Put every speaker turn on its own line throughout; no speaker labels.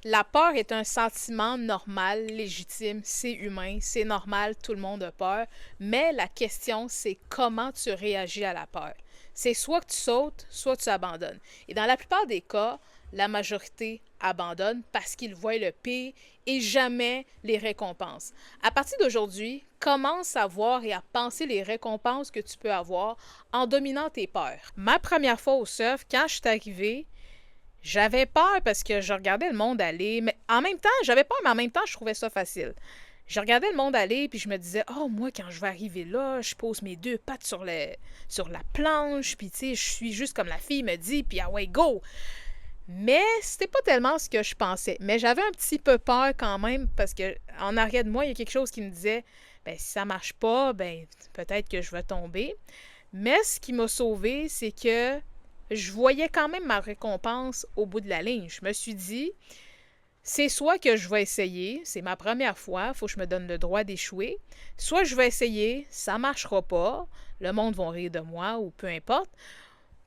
La peur est un sentiment normal, légitime, c'est humain, c'est normal, tout le monde a peur, mais la question c'est comment tu réagis à la peur. C'est soit que tu sautes, soit tu abandonnes. Et dans la plupart des cas, la majorité abandonne parce qu'ils voient le pire et jamais les récompenses. À partir d'aujourd'hui, commence à voir et à penser les récompenses que tu peux avoir en dominant tes peurs. Ma première fois au surf, quand je suis arrivée, j'avais peur parce que je regardais le monde aller, mais en même temps, j'avais peur, mais en même temps, je trouvais ça facile. Je regardais le monde aller, puis je me disais, oh, moi, quand je vais arriver là, je pose mes deux pattes sur la planche, puis tu sais, je suis juste comme la fille me dit, puis ah ouais, go! Mais c'était pas tellement ce que je pensais. Mais j'avais un petit peu peur quand même, parce que en arrière de moi, il y a quelque chose qui me disait, ben si ça marche pas, ben peut-être que je vais tomber. Mais ce qui m'a sauvé, c'est que je voyais quand même ma récompense au bout de la ligne. Je me suis dit, c'est soit que je vais essayer, c'est ma première fois, il faut que je me donne le droit d'échouer, soit je vais essayer, ça marchera pas, le monde va rire de moi ou peu importe,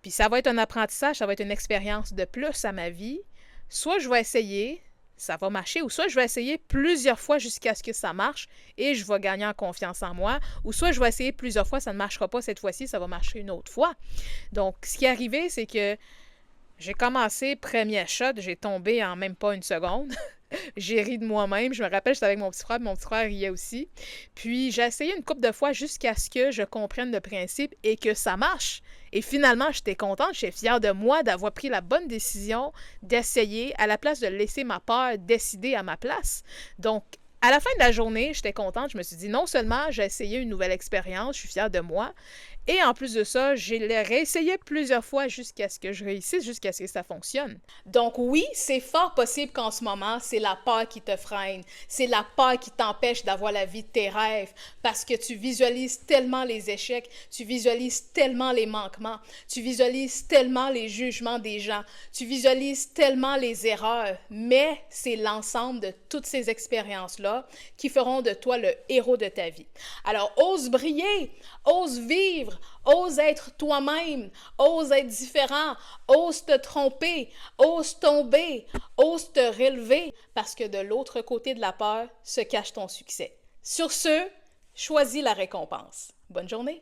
puis ça va être un apprentissage, ça va être une expérience de plus à ma vie, soit je vais essayer, ça va marcher, ou soit je vais essayer plusieurs fois jusqu'à ce que ça marche et je vais gagner en confiance en moi, ou soit je vais essayer plusieurs fois, ça ne marchera pas cette fois-ci, ça va marcher une autre fois. Donc, ce qui est arrivé, c'est que j'ai commencé, premier shot, j'ai tombé en même pas une seconde. J'ai ri de moi-même. Je me rappelle, j'étais avec mon petit frère riait aussi. Puis j'ai essayé une couple de fois jusqu'à ce que je comprenne le principe et que ça marche. Et finalement, j'étais contente, j'étais fière de moi d'avoir pris la bonne décision d'essayer à la place de laisser ma peur décider à ma place. Donc, à la fin de la journée, j'étais contente. Je me suis dit, non seulement j'ai essayé une nouvelle expérience, je suis fière de moi, et en plus de ça, j'ai réessayé plusieurs fois jusqu'à ce que je réussisse, jusqu'à ce que ça fonctionne. Donc oui, c'est fort possible qu'en ce moment, c'est la peur qui te freine. C'est la peur qui t'empêche d'avoir la vie de tes rêves parce que tu visualises tellement les échecs, tu visualises tellement les manquements, tu visualises tellement les jugements des gens, tu visualises tellement les erreurs. Mais c'est l'ensemble de toutes ces expériences-là qui feront de toi le héros de ta vie. Alors, ose briller, ose vivre, ose être toi-même, ose être différent, ose te tromper, ose tomber, ose te relever, parce que de l'autre côté de la peur se cache ton succès. Sur ce, choisis la récompense. Bonne journée!